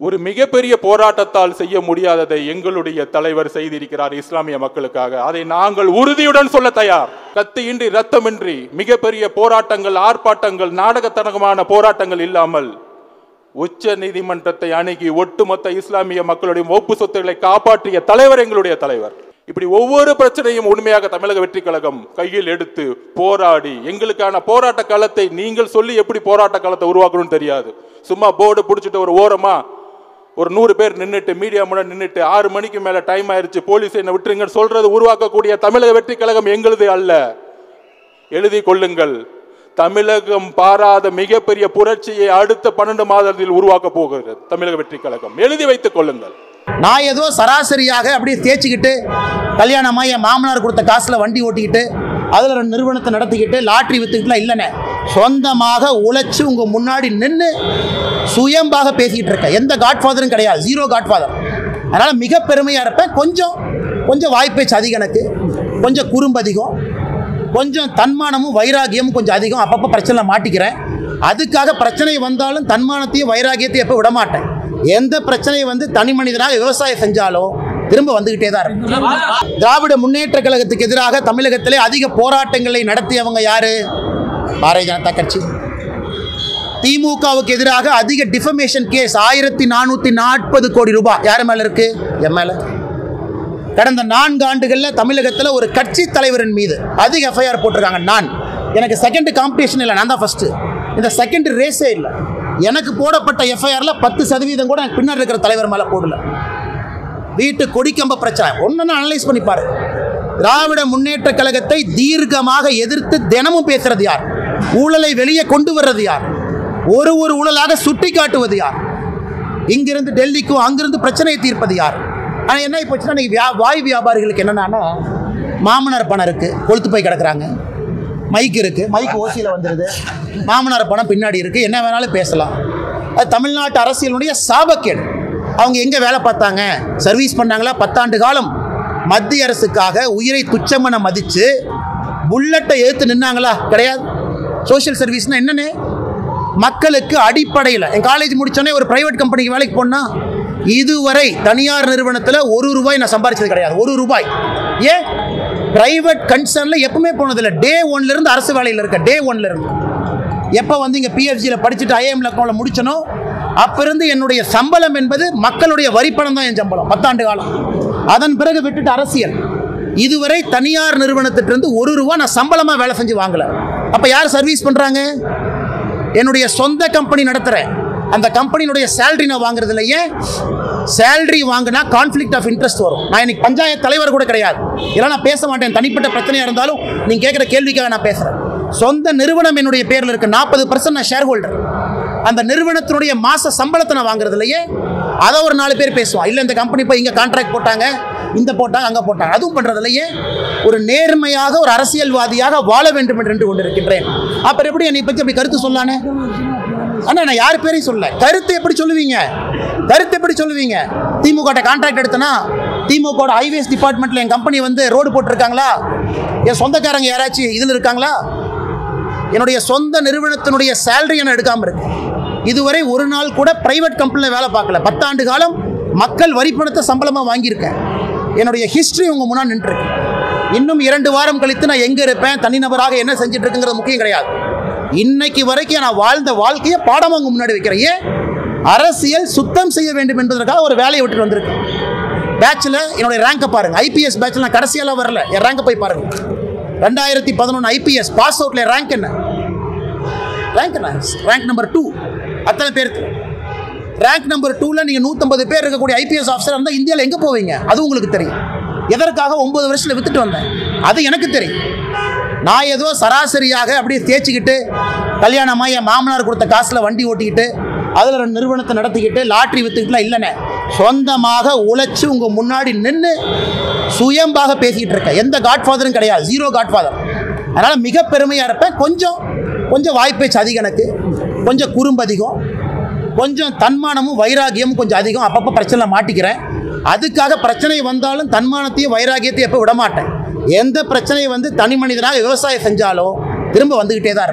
ஒரு மிகப்பெரிய போராட்டத்தால் செய்ய முடியாததை எங்களுடைய தலைவர் செய்திருக்கிறார் இஸ்லாமிய மக்களுக்காக. அதை நாங்கள் உறுதியுடன் சொல்ல தயார். கத்தியின்றி ரத்தமின்றி மிகப்பெரிய போராட்டங்கள், ஆர்ப்பாட்டங்கள், நாடகத்தனமான போராட்டங்கள் இல்லாமல் உச்ச நீதிமன்றத்தை அணுகி ஒட்டுமொத்த இஸ்லாமிய மக்களுடைய ஒப்பு சொத்துக்களை காப்பாற்றிய தலைவர் எங்களுடைய தலைவர். இப்படி ஒவ்வொரு பிரச்சனையும் உண்மையாக தமிழக வெற்றி கழகம் கையில் எடுத்து போராடி எங்களுக்கான போராட்ட காலத்தை நீங்கள் சொல்லி எப்படி போராட்ட காலத்தை உருவாக்கணும்னு தெரியாது. சும்மா போர்டு பிடிச்சிட்டு ஒரு ஓரமா ஒரு 100 பேர் நின்றுட்டு மீடியா முன்னாடி நின்றுட்டு 6 மணிக்கு மேல டைம் ஆயிடுச்சு போலீஸ் என்ன விட்டுருங்கன்னு சொல்றது உருவாக்கக்கூடிய தமிழக வெற்றி கழகம் எங்களுது அல்ல. எழுதி கொள்ளுங்கள். தமிழகம் பாராத மிகப்பெரிய புரட்சியை அடுத்த 12 மாதத்தில் உருவாக்க போகிறது தமிழக வெற்றி கழகம். எழுதி வைத்துக் கொள்ளுங்கள். நான் ஏதோ சராசரியாக அப்படியே தேய்ச்சிக்கிட்டு கல்யாணமாக என் மாமனார் கொடுத்த காசில் வண்டி ஓட்டிக்கிட்டு அதில் 2 நிறுவனத்தை நடத்திக்கிட்டு லாட்ரி வித்துக்கிட்டுலாம் இல்லைண்ணே. சொந்தமாக உழைச்சி உங்கள் முன்னாடி நின்று சுயம்பாக பேசிக்கிட்டு இருக்கேன். எந்த காட்ஃபாதரும் கிடையாது, 0 காட்ஃபாதர். அதனால் மிக பெருமையாக இருப்பேன். கொஞ்சம் வாய்ப்பேச்சு அதிகம், எனக்கு கொஞ்சம் குறும்பு அதிகம், கொஞ்சம் தன்மானமும் வைராகியமும் கொஞ்சம் அதிகம். அப்பப்போ பிரச்சனை மாட்டிக்கிறேன். அதுக்காக பிரச்சனை வந்தாலும் தன்மானத்தையும் வைராகியத்தையும் எப்போ விடமாட்டேன். எந்த பிரச்சனையை வந்து தனி மனிதனாக விவசாயம் செஞ்சாலும் திரும்ப வந்துகிட்டே தான் இருக்கு. திராவிட முன்னேற்ற கழகத்துக்கு எதிராக தமிழகத்திலே அதிக போராட்டங்களை நடத்தியவங்க யாரு? பாரதிய ஜனதா கட்சி. திமுகவுக்கு எதிராக அதிக டிஃபமேஷன் கேஸ் 1440 கோடி ரூபாய் யார் மேல இருக்கு? என் மேல. கடந்த 4 ஆண்டுகளில் தமிழகத்தில் ஒரு கட்சி தலைவரின் மீது அதிக எஃப்ஐஆர் போட்டிருக்காங்க. எனக்கு செகண்ட் காம்படிஷன் இல்லை, நான் தான் ஃபர்ஸ்ட். இந்த செகண்ட் ரேஸே இல்லை. எனக்கு போடப்பட்ட எஃப்ஐஆரில் 10% கூட எனக்கு பின்னாடி இருக்கிற தலைவர் மேலே போடல. வீட்டு கொடிக்கம்ப பிரச்சனை ஒன்று அனலைஸ் பண்ணிப்பாரு. திராவிட முன்னேற்ற கழகத்தை தீர்க்கமாக எதிர்த்து தினமும் பேசுறது யார்? ஊழலை வெளியே கொண்டு வர்றது யார்? ஒரு ஊழலாக சுட்டி காட்டுவது யார்? இங்கிருந்து டெல்லிக்கும் அங்கிருந்து பிரச்சனையை தீர்ப்பது யார்? ஆனால் என்ன போச்சுன்னா இன்னைக்கு வாய் வியாபாரிகளுக்கு என்னென்னா, மாமனார் பணம் இருக்குது, கொளுத்து போய் கிடக்குறாங்க. மைக் இருக்குது, மைக் ஓசியில் வந்துடுது. மாமனார் பணம் பின்னாடி இருக்குது, என்ன வேணாலும் பேசலாம். அது தமிழ்நாட்டு அரசியலுடைய சாபக்கேடு. அவங்க எங்கே வேலை பார்த்தாங்க? சர்வீஸ் பண்ணாங்களா? 10 ஆண்டு காலம் மத்திய அரசுக்காக உயிரை துச்சமென மதித்து புல்லட்டை எடுத்து நின்னாங்களா? கிடையாது. சோஷியல் சர்வீஸ்னால் என்னென்ன? மக்களுக்கு அடிப்படையில். என் காலேஜ் முடித்தோடனே ஒரு ப்ரைவேட் கம்பெனிக்கு வேலைக்கு போனால் இதுவரை தனியார் நிறுவனத்தில் 1 ரூபாய் நான் சம்பாதிச்சது கிடையாது. 1 ரூபாய். ஏன்? பிரைவேட் கன்சர்னில் எப்பவுமே போனதில்லை. டே 1லேருந்து அரசு வேலையில் இருக்க. டே 1லேருந்து எப்போ வந்து இங்கே பிஎஃப்ஜியில் படிச்சுட்டு ஐஏஎம் லக்னோவில் முடிச்சனோ அப்போ இருந்து என்னுடைய சம்பளம் என்பது மக்களுடைய வரிப்பணம் தான். என் சம்பளம் 10 ஆண்டு காலம். அதன் பிறகு விட்டுட்டு அரசியல். இதுவரை தனியார் நிறுவனத்திலிருந்து 1 ரூபா நான் சம்பளமாக வேலை செஞ்சு வாங்கலை. அப்போ யார் சர்வீஸ் பண்ணுறாங்க? என்னுடைய சொந்த கம்பெனி நடத்துகிறேன். அந்த கம்பெனியினுடைய சேலரி நான் வாங்குறது இல்லையே. சேலரி வாங்கினா கான்ஃப்ளிக்ட் ஆஃப் இன்ட்ரெஸ்ட் வரும். நான் இன்னைக்கு பஞ்சாயத்து தலைவர் கூட கிடையாது. இதெல்லாம் நான் பேச மாட்டேன். தனிப்பட்ட பிரச்சனையாக இருந்தாலும் நீங்கள் கேட்குற கேள்விக்காக நான் பேசுகிறேன். சொந்த நிறுவனம் என்னுடைய பேரில் இருக்கு. 40% நான் ஷேர் ஹோல்டர். அந்த நிறுவனத்தினுடைய மாத சம்பளத்தை நான் வாங்குறது இல்லையே. அதை ஒரு 4 பேர் பேசுவான். இல்லை இந்த கம்பெனி போய் இங்கே கான்ட்ராக்ட் போட்டாங்க, இந்த போட்டாங்க, அங்கே போட்டாங்க. அதுவும் பண்ணுறது இல்லையே. ஒரு நேர்மையாக ஒரு அரசியல்வாதியாக வாழ வேண்டும் என்று கொண்டிருக்கின்றேன். அப்புறம் எப்படி என்னை பற்றி அப்படி கருத்து சொல்லானே? ஆனால் நான் யார் பேரையும் சொல்ல. கருத்து எப்படி சொல்லுவீங்க? திமுக கான்ட்ராக்ட் எடுத்தனா திமுக ஹைவேஸ் டிபார்ட்மெண்ட்டில் என் கம்பெனி வந்து ரோடு போட்டிருக்காங்களா? என் சொந்தக்காரங்க யாராச்சும் இதில் இருக்காங்களா? என்னுடைய சொந்த நிறுவனத்தினுடைய சேலரி என்ன எடுக்காமல் இருக்கு. இதுவரை ஒரு நாள் கூட பிரைவேட் கம்பெனியில் வேலை பார்க்கல. 10 ஆண்டு காலம் மக்கள் வரிப்பணத்தை சம்பளமாக வாங்கியிருக்கேன். என்னுடைய ஹிஸ்ட்ரி உங்கள் முன்னாடி நின்றுருக்கு. இன்னும் 2 வாரம் கழித்து நான் எங்கே இருப்பேன், தனிநபராக என்ன செஞ்சுட்டு இருக்குங்கிறது முக்கியம் கிடையாது. இன்னைக்கு வரைக்கும் நான் வாழ்ந்த வாழ்க்கையை பாடமாக உங்கள் முன்னாடி வைக்கிறேன். ஏன்? அரசியல் சுத்தம் செய்ய வேண்டும் என்பதற்காக ஒரு வேலையை விட்டுட்டு வந்திருக்கேன். பேட்சில் என்னுடைய ரேங்கை பாருங்கள். ஐபிஎஸ் பேட்சில் நான் கடைசியெல்லாம் வரல. என் ரேங்கை போய் பாருங்கள். 2011 ஐபிஎஸ் பாஸ் அவுட்டில் ரேங்க் என்ன? Rank number 2. அத்தனை பேருக்கு ரேங்க் நம்பர் 2ல் நீங்கள் 150 பேர் இருக்கக்கூடிய ஐபிஎஸ் ஆஃபீஸர் இருந்தால் இந்தியாவில் எங்கே போவீங்க? அது உங்களுக்கு தெரியும். எதற்காக 9 வருஷத்தில் வித்துட்டு வந்தேன் அது எனக்கு தெரியும். நான் ஏதோ சராசரியாக அப்படியே தேய்ச்சிக்கிட்டு கல்யாணமாக என் மாமனார் கொடுத்த காசில் வண்டி ஓட்டிக்கிட்டு அதில் 2 நிறுவனத்தை நடத்திக்கிட்டு லாட்ரி வித்துக்கிட்டுலாம் இல்லைண்ணே. சொந்தமாக உழைச்சி உங்கள் முன்னாடி நின்று சுயம்பாக பேசிக்கிட்டு இருக்கேன். எந்த காட்ஃபாதரும் கிடையாது, 0 காட்ஃபாதர். அதனால் மிக பெருமையாக இருப்பேன். கொஞ்சம் வாய்ப்பேச்சு அதிகம், எனக்கு கொஞ்சம் குறும்பு அதிகம், கொஞ்சம் தன்மானமும் வைராகியமும் கொஞ்சம் அதிகம். அப்பப்போ பிரச்சனை மாட்டிக்கிறேன். அதுக்காக பிரச்சனை வந்தாலும் தன்மானத்தையும் வைராகியத்தையும் எப்போ விடமாட்டேன். எந்த பிரச்சனையை வந்து தனி மனிதனாக விவசாயம் செஞ்சாலும் திரும்ப வந்துக்கிட்டே தான் இருக்கும்.